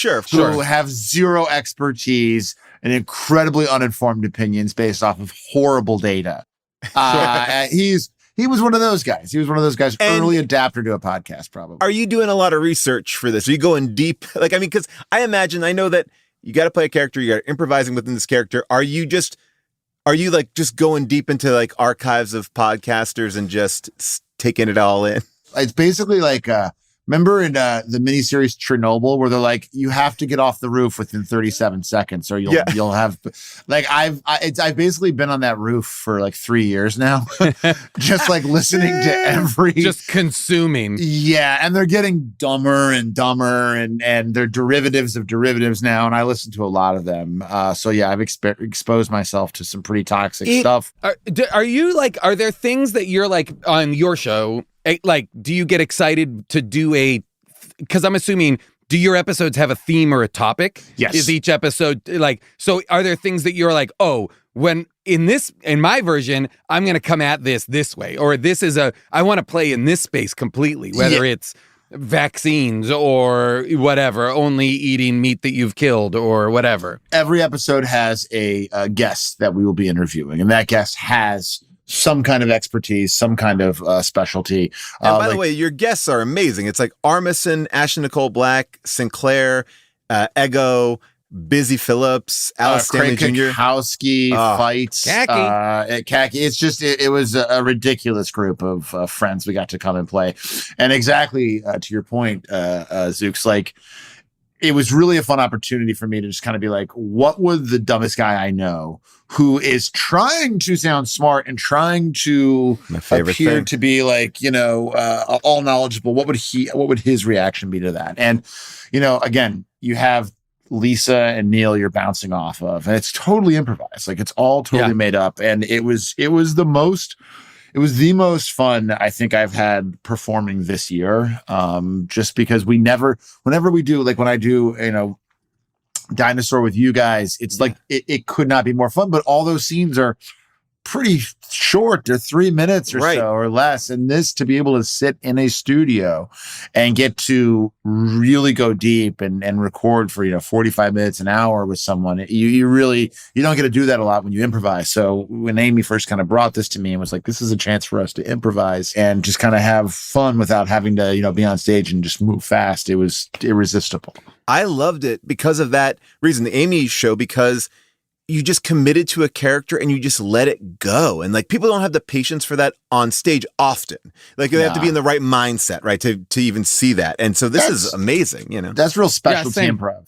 have zero expertise and incredibly uninformed opinions based off of horrible data. He was one of those guys. He was one of those guys, early adapter to a podcast, probably. Are you doing a lot of research for this? Are you going deep? Like, I mean, because I know that you got to play a character, you got to improvising within this character. Are you like just going deep into like archives of podcasters and just taking it all in? It's basically like, remember in the miniseries Chernobyl, where they're like, you have to get off the roof within 37 seconds, or you'll have like I've basically been on that roof for like 3 years now, just like listening to just consuming. Yeah, and they're getting dumber and dumber, and they're derivatives of derivatives now, and I listen to a lot of them. So yeah, I've exposed myself to some pretty toxic stuff. Are you like? Are there things that you're like on your show? Like, do you get excited to do because I'm assuming, do your episodes have a theme or a topic? Yes. Is each episode like, so are there things that you're like, oh, when in my version, I'm going to come at this way, or I want to play in this space completely, whether it's vaccines or whatever, only eating meat that you've killed or whatever. Every episode has a guest that we will be interviewing, and that guest has some kind of expertise, some kind of specialty. And by the way, your guests are amazing. It's like Armisen, Ashley Nicole Black, Sinclair, Ego, Busy Phillips, Alice Stanley Craig Jr. Kowski, Fights, Khaki. It's just, it was a ridiculous group of friends we got to come and play. And exactly to your point, Zooks, like, it was really a fun opportunity for me to just kind of be like, what would the dumbest guy I know, who is trying to sound smart and trying to appear to be like, you know, all knowledgeable, what would his reaction be to that? And, you know, again, you have Lisa and Neil you're bouncing off of, and it's totally improvised. Like, it's all totally made up. And it was the most fun I think I've had performing this year. Just because whenever we do, like when I do, you know, Dinosaur with you guys, it's like, it could not be more fun, but all those scenes are pretty short. They're 3 minutes or so or less. And this, to be able to sit in a studio and get to really go deep and record for, you know, 45 minutes, an hour with someone, you don't get to do that a lot when you improvise. So when Amy first kind of brought this to me and was like, this is a chance for us to improvise and just kind of have fun without having to, you know, be on stage and just move fast, it was irresistible. I loved it because of that reason, the Amy show, because you just committed to a character and you just let it go. And like, people don't have the patience for that on stage often. Like, they have to be in the right mindset, right, to even see that. And so this is amazing, you know. That's real specialty improv.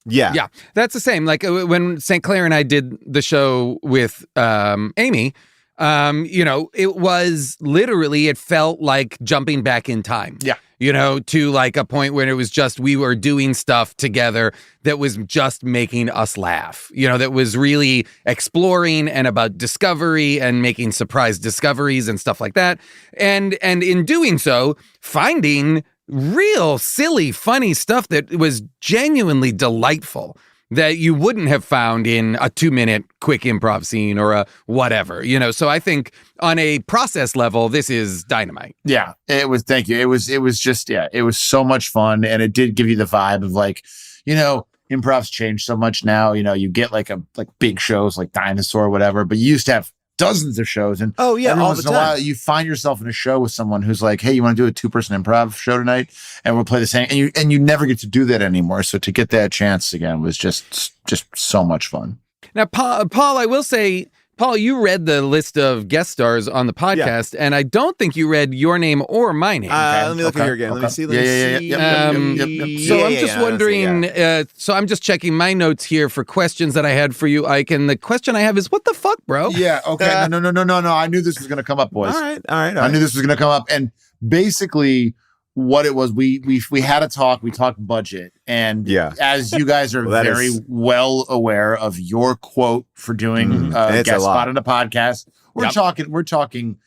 Yeah. That's the same. Like when St. Clair and I did the show with Amy, you know, it was literally, it felt like jumping back in time. Yeah. You know, to like a point where it was just, we were doing stuff together that was just making us laugh, you know, that was really exploring and about discovery and making surprise discoveries and stuff like that. And in doing so, finding real silly, funny stuff that was genuinely delightful that you wouldn't have found in a 2-minute quick improv scene or a whatever, you know? So I think on a process level, this is dynamite. Yeah, it was. Thank you. It was just, it was so much fun. And it did give you the vibe of like, you know, improv's changed so much now, you know, you get like big shows like Dinosaur or whatever, but you used to have dozens of shows. And all the once in a time, while, you find yourself in a show with someone who's like, hey, you want to do a 2-person improv show tonight? And we'll play the same. And you never get to do that anymore. So to get that chance again was just so much fun. Now, Paul, I will say, Paul, you read the list of guest stars on the podcast, and I don't think you read your name or my name. Let me look at here again. Let me see. So I'm just wondering. So I'm just checking my notes here for questions that I had for you, Ike. And the question I have is, what the fuck, bro? Yeah. Okay. No. I knew this was going to come up, boys. All right. I knew this was going to come up, and basically, what it was, we had a talk. We talked budget, and as you guys are very well aware of your quote for doing a guest spot on a podcast, we're talking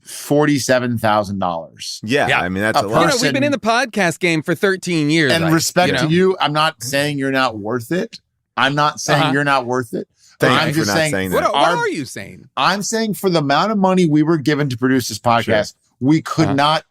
$47,000. Yeah, I mean that's a lot. We've been in the podcast game for 13 years. And respect to you, I'm not saying you're not worth it. I'm not saying you're not worth it. I'm just saying what are you saying? I'm saying for the amount of money we were given to produce this podcast, we could not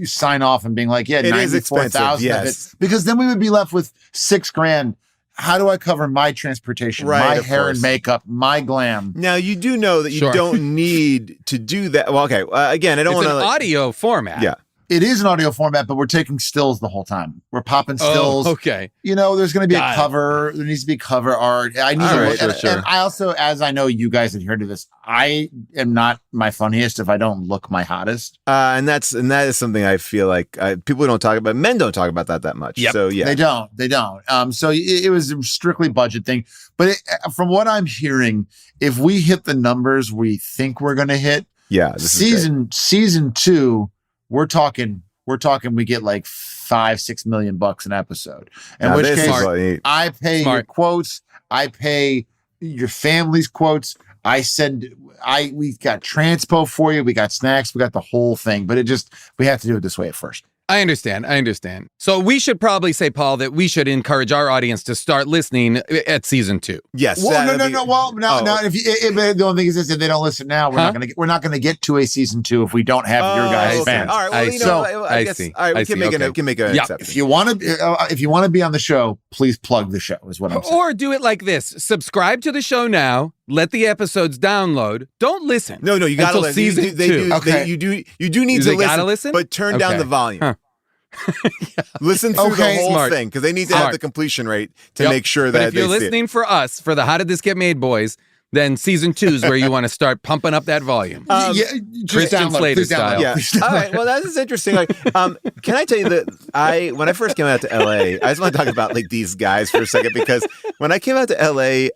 sign off and being like, yeah, it is expensive, yes. Because then we would be left with $6,000. How do I cover my transportation, my hair and makeup, my glam? Now, you do know that you don't need to do that. Well, okay. Again, I don't want to. It's an audio format. Yeah. It is an audio format, but we're taking stills the whole time. We're popping stills. Oh, okay. You know, there's going to be a cover. There needs to be cover art. I need and I also, as I know you guys adhere to this, I am not my funniest if I don't look my hottest. And that is something I feel like people don't talk about. Men don't talk about that much. Yep. So yeah, they don't. So it was a strictly budget thing. But from what I'm hearing, if we hit the numbers we think we're going to hit, season 2. We're talking we get like $5-6 million an episode. In which case I pay your quotes, I pay your family's quotes. We got transpo for you, we got snacks, we got the whole thing, but we have to do it this way at first. I understand. So we should probably say, Paul, that we should encourage our audience to start listening at season 2. Yes. Well, no. Well, no. If the only thing is this: if they don't listen now, we're not gonna get to a season 2 if we don't have your guys' fans. All right. Well, I guess. See. All right. We can make an exception. If you want to be on the show, please plug the show. Is what I'm saying. Or do it like this: subscribe to the show now. Let the episodes download. Don't listen. No, you got to listen. Season 2. You do need to listen, but turn down the volume. Huh. Listen through the whole thing because they need to have the completion rate to make sure that if you're listening for us, for the How Did This Get Made boys, then season 2 is where you want to start pumping up that volume. Christian Slater style. Yeah. All right. Well, that is interesting. Like, can I tell you that when I first came out to LA, I just want to talk about like these guys for a second because when I came out to LA,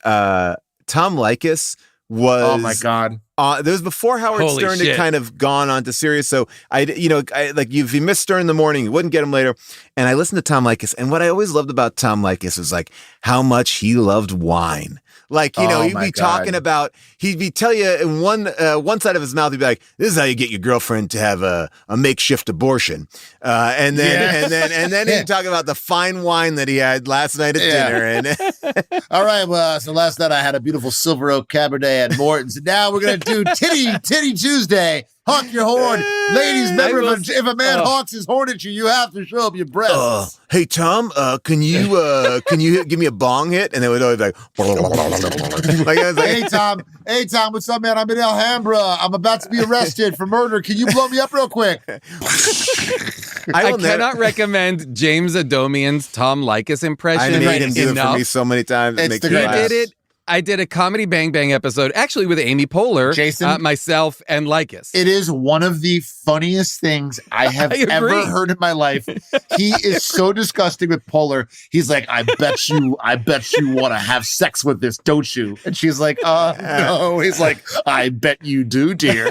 Tom Leykis was, oh my God. That was before Howard Stern had kind of gone on to Sirius. So if you missed Stern in the morning, you wouldn't get him later. And I listened to Tom Leykis. And what I always loved about Tom Leykis was like how much he loved wine. Like, he'd be talking about, he'd be tell you in one side of his mouth, he'd be like, this is how you get your girlfriend to have a makeshift abortion. And then he'd talk about the fine wine that he had last night at dinner. And all right. Well, so last night I had a beautiful Silver Oak Cabernet at Morton's. And now we're going to do Titty Tuesday. Honk your horn. Ladies, remember, if a man honks his horn at you, you have to show up your breasts. Hey, Tom, can you give me a bong hit? And they would always be like, hey, Tom, what's up, man? I'm in Alhambra. I'm about to be arrested for murder. Can you blow me up real quick? I cannot recommend James Adomian's Tom Leykis impression. I made him do it for me so many times. It's the greatest. I did a Comedy Bang Bang episode, actually with Amy Poehler, Jason, myself, and Leykis. It is one of the funniest things I have ever heard in my life. He is so disgusting with Poehler. He's like, I bet you want to have sex with this, don't you? And she's like, no. He's like, I bet you do, dear.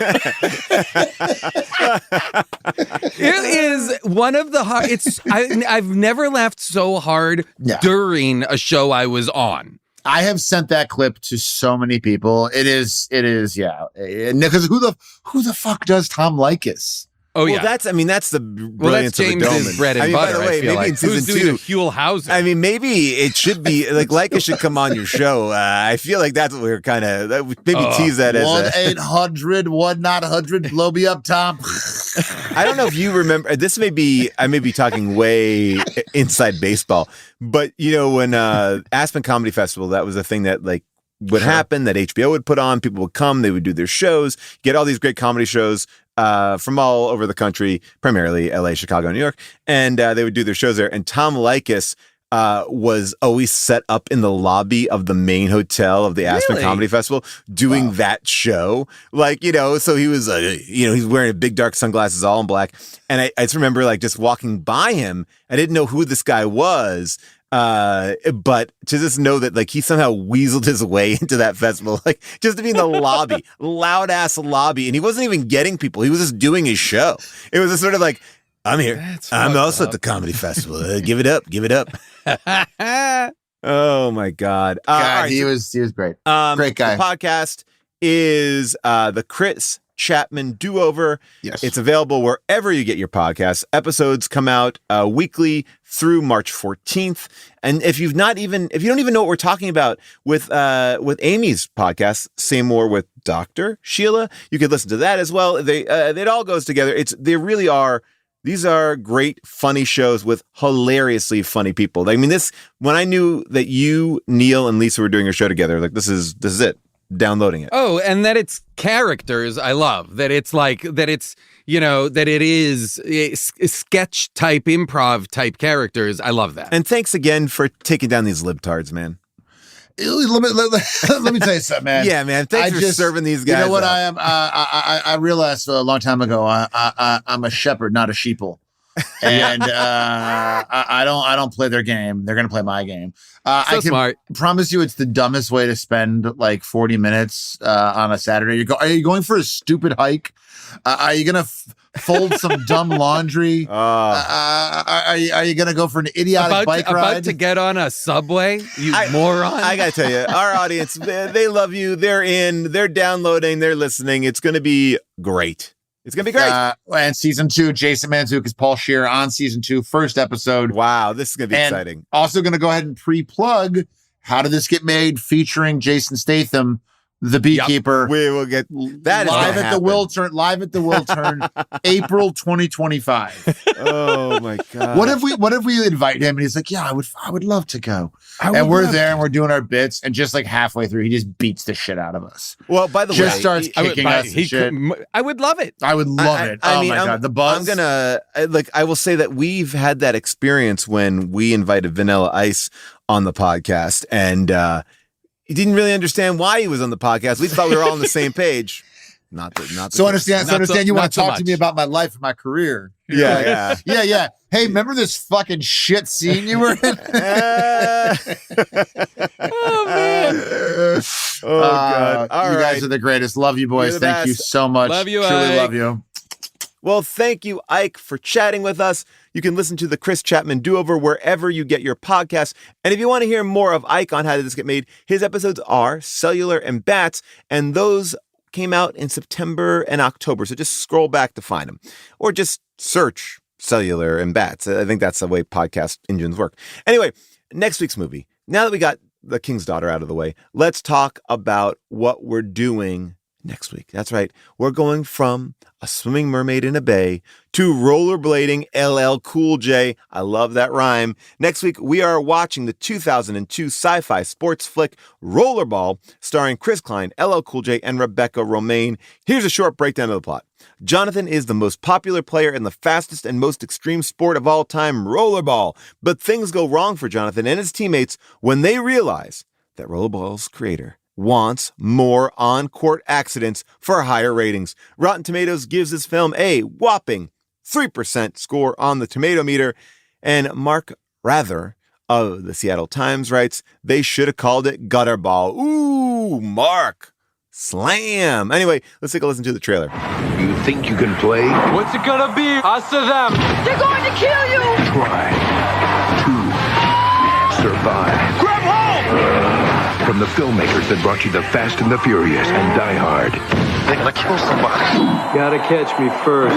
It is one of the hard. I've never laughed so hard during a show I was on. I have sent that clip to so many people. It is, yeah. Because who the fuck does Tom Leykis? Oh, well, yeah. that's the brilliance of the James's bread and butter. By the way, maybe in season 2, Huell Hauser. I mean, maybe it should be like Leykis should come on your show. I feel like that's what we're kind of maybe tease that as 1-800 1-900 blow me up, Tom. I don't know if you remember. I may be talking way inside baseball, but when Aspen Comedy Festival, that was a thing that would happen that HBO would put on. People would come, they would do their shows, get all these great comedy shows from all over the country, primarily LA, Chicago, New York, and they would do their shows there. And Tom Leykis was always set up in the lobby of the main hotel of the Aspen Really? Comedy Festival doing that show. Like, so he was, he's wearing big dark sunglasses, all in black. And I just remember like just walking by him. I didn't know who this guy was. But to just know that like he somehow weaseled his way into that festival, like just to be in the lobby, loud ass lobby. And he wasn't even getting people. He was just doing his show. It was just sort of like, I'm here. I'm also at the comedy festival. Give it up. Give it up. Oh my God. God, he was great. Great guy. The podcast is the Chris Chatman Do-Over. Yes. It's available wherever you get your podcasts. Episodes come out weekly through March 14th. And if you don't even know what we're talking about with Amy's podcast, Say More with Dr. Sheila, you could listen to that as well. It all goes together. These are great, funny shows with hilariously funny people. I mean, when I knew that you, Neil, and Lisa were doing a show together, like this is it. Downloading it. Oh, and that it's characters. I love that it's like that. It's that it is sketch type, improv type characters. I love that. And thanks again for taking down these libtards, man. Let me tell you something, man. Yeah, man. Thanks for serving these guys. You know what up. I am? I realized a long time ago. I'm a shepherd, not a sheeple. And I don't play their game. They're gonna play my game. I can smart. promise you, it's the dumbest way to spend like 40 minutes on a Saturday. Are you going for a stupid hike? Are you gonna fold some dumb laundry? Are you gonna go for an idiotic bike ride? About to get on a subway, you moron! I gotta tell you, our audience, they love you. They're downloading, they're listening. It's gonna be great. It's going to be great. And season 2, Jason Mantzoukas, Paul Scheer on season 2, first episode. Wow, this is going to be exciting. Also going to go ahead and pre-plug How Did This Get Made featuring Jason Statham, the beekeeper. Yep. We will get that live at the Will Turn, April 2025. Oh my God. What if we invite him and he's like, yeah, I would love to go. And we're there and we're doing our bits, and just like halfway through, he just beats the shit out of us. Well, by the way, just starts kicking us and shit. I would love it. I would love it. Oh my God, the buzz. I will say that we've had that experience when we invited Vanilla Ice on the podcast, and he didn't really understand why he was on the podcast. We thought we were all on the same page. So understand you want to talk to me about my life and my career. Yeah. Hey, remember this fucking shit scene you were in? Oh man. Oh God. All you right. guys are the greatest. Love you, boys. Thank you so much. Love you, Truly Ike. love you. Well, thank you, Ike, for chatting with us. You can listen to the Chris Chatman Do-Over wherever you get your podcasts. And if you want to hear more of Ike on How Did This Get Made, his episodes are Cellular and Bats, and those came out in September and October. So just scroll back to find them, or just search Cellular and Bats. I think that's the way podcast engines work. Anyway, next week's movie. Now that we got The King's Daughter out of the way, let's talk about what we're doing next week. That's right. We're going from a swimming mermaid in a bay to rollerblading LL Cool J. I love that rhyme. Next week, we are watching the 2002 sci-fi sports flick Rollerball, starring Chris Klein, LL Cool J, and Rebecca Romaine. Here's a short breakdown of the plot. Jonathan is the most popular player in the fastest and most extreme sport of all time, rollerball. But things go wrong for Jonathan and his teammates when they realize that rollerball's creator wants more on-court accidents for higher ratings. Rotten Tomatoes gives this film a whopping 3% score on the tomato meter, and Mark Rather of the Seattle Times writes, they should have called it Gutterball. Ooh, Mark. Slam. Anyway, let's take a listen to the trailer. You think you can play? What's it gonna be? Us or them? They're going to kill you! Try to survive. Grab hold! From the filmmakers that brought you The Fast and the Furious and Die Hard. They're gonna kill somebody. Gotta catch me first.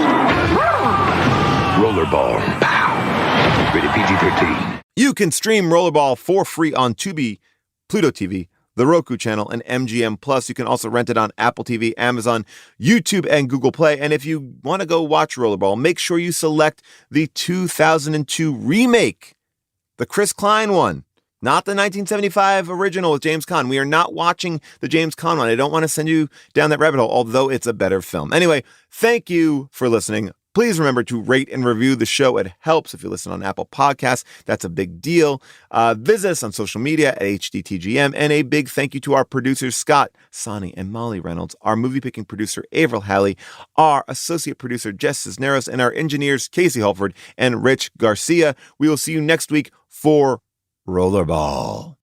Rollerball. Pow. Rated PG-13. You can stream Rollerball for free on Tubi, Pluto TV, the Roku channel, and MGM Plus. You can also rent it on Apple TV, Amazon, YouTube, and Google Play. And if you want to go watch Rollerball, make sure you select the 2002 remake, the Chris Klein one. Not the 1975 original with James Caan. We are not watching the James Caan one. I don't want to send you down that rabbit hole, although it's a better film. Anyway, thank you for listening. Please remember to rate and review the show. It helps if you listen on Apple Podcasts. That's a big deal. Visit us on social media at HDTGM. And a big thank you to our producers, Scott, Sonny, and Molly Reynolds, our movie-picking producer, Avril Halley, our associate producer, Jess Cisneros, and our engineers, Casey Holford and Rich Garcia. We will see you next week for Rollerball.